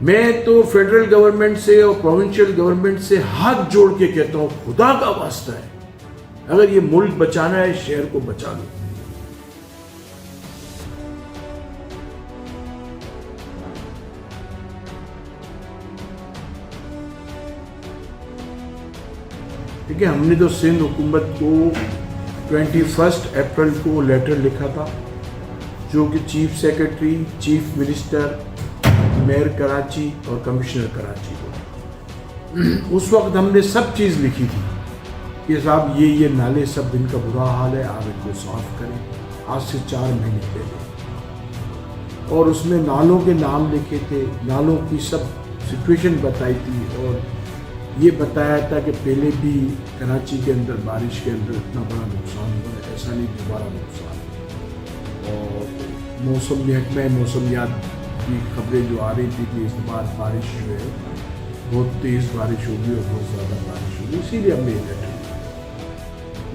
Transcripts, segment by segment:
میں تو federal government سے اور پروونشل گورنمنٹ سے ہاتھ جوڑ کے کہتا ہوں، خدا کا واسطہ ہے، اگر یہ ملک بچانا ہے، شہر کو بچا لو۔ ٹھیک ہے، ہم نے تو سندھ حکومت کو 21 اپریل کو لیٹر لکھا تھا، جو کہ chief secretary, chief minister, mayor Karachi اور کمشنر کراچی کو۔ اس وقت ہم نے سب چیز لکھی تھی کہ صاحب یہ نالے سب ان کا برا حال ہے، آپ ان کو صاف کریں، آج سے 4 مہینے پہلے۔ اور اس میں نالوں کے نام لکھے تھے، نالوں کی سب سچویشن بتائی تھی، اور یہ بتایا تھا کہ پہلے بھی کراچی کے اندر بارش کے اندر اتنا بڑا نقصان ہوا ہے، ایسا نہیں دوبارہ نقصان۔ اور موسم محکمہ موسمیات کی خبریں جو آ رہی تھی کہ اس بار بارش جو ہے بہت تیز بارش ہوگی اور بہت زیادہ بارش ہوگی، اسی لیے ہم نے یہ لیٹر لیا۔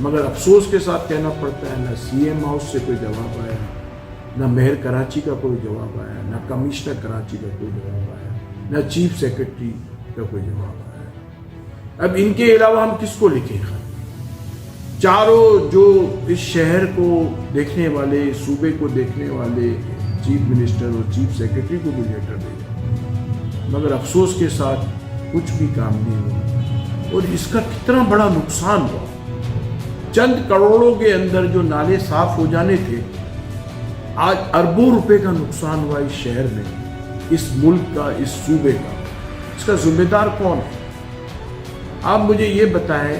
مگر افسوس کے ساتھ کہنا پڑتا ہے، نہ سی ایم ہاؤس سے کوئی جواب آیا، نہ میئر کراچی کا کوئی جواب آیا، نہ کمشنر کراچی کا کوئی جواب آیا، نہ چیف سیکرٹری کا کوئی جواب آیا۔ اب ان کے علاوہ ہم کس کو لکھیں؟ چاروں جو اس شہر کو دیکھنے والے، صوبے کو دیکھنے والے چیف منسٹر اور چیف سیکرٹری کو بھی لیٹر دے، مگر افسوس کے ساتھ کچھ بھی کام نہیں ہوا۔ اور اس کا کتنا بڑا نقصان ہوا، چند کروڑوں کے اندر جو نالے صاف ہو جانے تھے، آج اربوں روپے کا نقصان ہوا اس شہر میں، اس ملک کا، اس صوبے کا۔ اس کا ذمہ دار کون ہے؟ آپ مجھے یہ بتائیں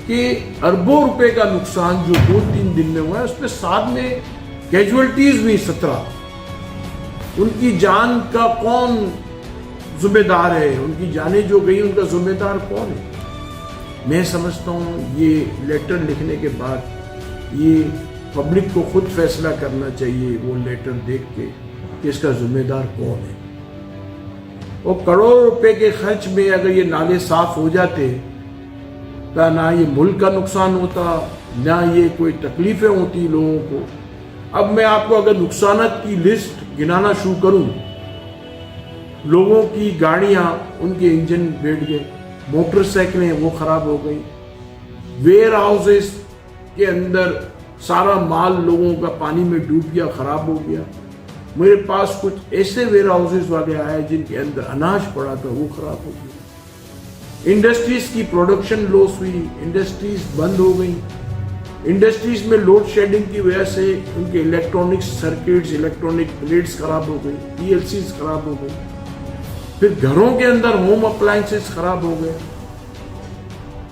کہ اربوں روپے کا نقصان جو 2-3 دن میں ہوا ہے، اس میں ساتھ میں کیجولٹیز بھی 17، ان کی جان کا کون ذمہ دار ہے؟ ان کی جانیں جو گئی، ان کا ذمہ دار کون ہے؟ میں سمجھتا ہوں یہ لیٹر لکھنے کے بعد یہ پبلک کو خود فیصلہ کرنا چاہیے، وہ لیٹر دیکھ کے، کہ اس کا ذمہ دار کون ہے۔ اور کروڑ روپے کے خرچ میں اگر یہ نالے صاف ہو جاتے تو نہ یہ ملک کا نقصان ہوتا، نہ یہ کوئی تکلیفیں ہوتی لوگوں کو۔ اب میں آپ کو اگر نقصانات کی لسٹ گنانا شروع کروں، لوگوں کی گاڑیاں، ان کے انجن بیٹھ گئے، موٹر سائیکلیں وہ خراب ہو گئی، ویئر ہاؤسز کے اندر سارا مال لوگوں کا پانی میں ڈوب گیا، خراب ہو گیا۔ میرے پاس کچھ ایسے ویئر ہاؤسز والے آئے جن کے اندر اناج پڑا تھا، وہ خراب ہو گیا۔ انڈسٹریز کی پروڈکشن لاس ہوئی، انڈسٹریز بند ہو گئی، انڈسٹریز میں لوڈ شیڈنگ کی وجہ سے ان کے الیکٹرانک سرکٹس، الیکٹرانک پلیٹس خراب ہو گئی، PLCs خراب ہو گئی۔ پھر گھروں کے اندر ہوم اپلائنسز خراب ہو گئے۔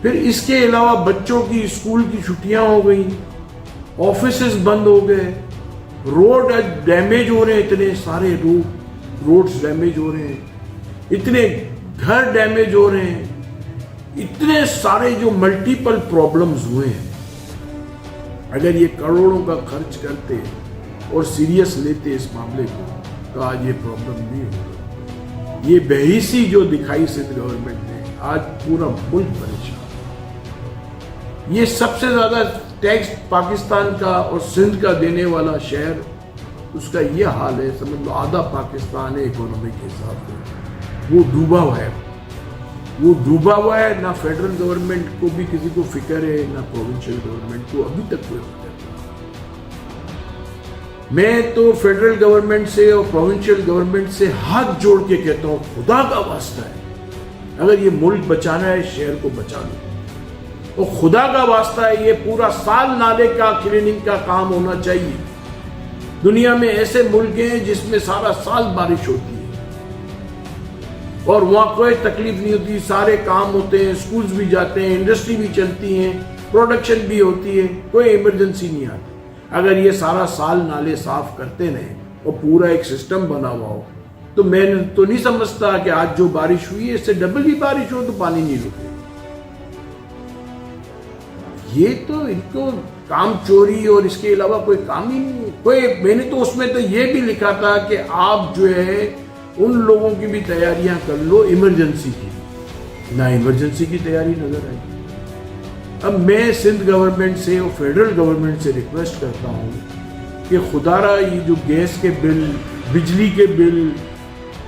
پھر اس کے علاوہ بچوں کی اسکول کی چھٹیاں ہو گئی، آفیسز بند ہو گئے، روڈ ڈیمیج ہو رہے ہیں، اتنے سارے روڈز ڈیمیج ہو رہے ہیں، اتنے گھر ڈیمیج ہو رہے ہیں، اتنے سارے جو ملٹیپل پرابلمز ہوئے ہیں۔ اگر یہ کروڑوں کا خرچ کرتے اور سیریس لیتے اس معاملے کو تو آج یہ پرابلم نہیں ہوتا۔ یہ بےحیثی جو دکھائی سندھ گورنمنٹ نے، آج پورا ملک پریشان۔ یہ سب سے زیادہ ٹیکس پاکستان کا اور سندھ کا دینے والا شہر، اس کا یہ حال ہے، سمجھ لو آدھا پاکستان ہے اکانومی کے حساب سے، وہ ڈوبا ہوا ہے، وہ ڈوبا ہوا ہے۔ نہ فیڈرل گورنمنٹ کو بھی کسی کو فکر ہے، نہ پروونشل گورنمنٹ کو ابھی تک کوئی فکر نہیں۔ میں تو فیڈرل گورنمنٹ سے اور پروونشل گورنمنٹ سے ہاتھ جوڑ کے کہتا ہوں، خدا کا واسطہ ہے، اگر یہ ملک بچانا ہے، شہر کو بچا لو۔ اور خدا کا واسطہ ہے، یہ پورا سال نالے کا کلیننگ کا کام ہونا چاہیے۔ دنیا میں ایسے ملک ہیں جس میں سارا سال بارش ہوتی ہے اور وہاں کوئی تکلیف نہیں ہوتی، سارے کام ہوتے ہیں، سکولز بھی جاتے ہیں، انڈسٹری بھی چلتی ہیں، پروڈکشن بھی ہوتی ہے، کوئی ایمرجنسی نہیں آتی۔ اگر یہ سارا سال نالے صاف کرتے رہیں اور پورا ایک سسٹم بنا ہوا ہو تو میں تو نہیں سمجھتا کہ آج جو بارش ہوئی ہے اس سے ڈبل ہی بارش ہو تو پانی نہیں رکے۔ یہ تو ان کو کام چوری اور اس کے علاوہ کوئی کام ہی نہیں ہے کوئی۔ میں نے تو اس میں تو یہ بھی لکھا تھا کہ آپ جو ہے ان لوگوں کی بھی تیاریاں کر لو ایمرجنسی کی، نہ ایمرجنسی کی تیاری نظر آئی۔ اب میں سندھ گورنمنٹ سے اور فیڈرل گورنمنٹ سے ریکویسٹ کرتا ہوں کہ خدا را یہ جو گیس کے بل، بجلی کے بل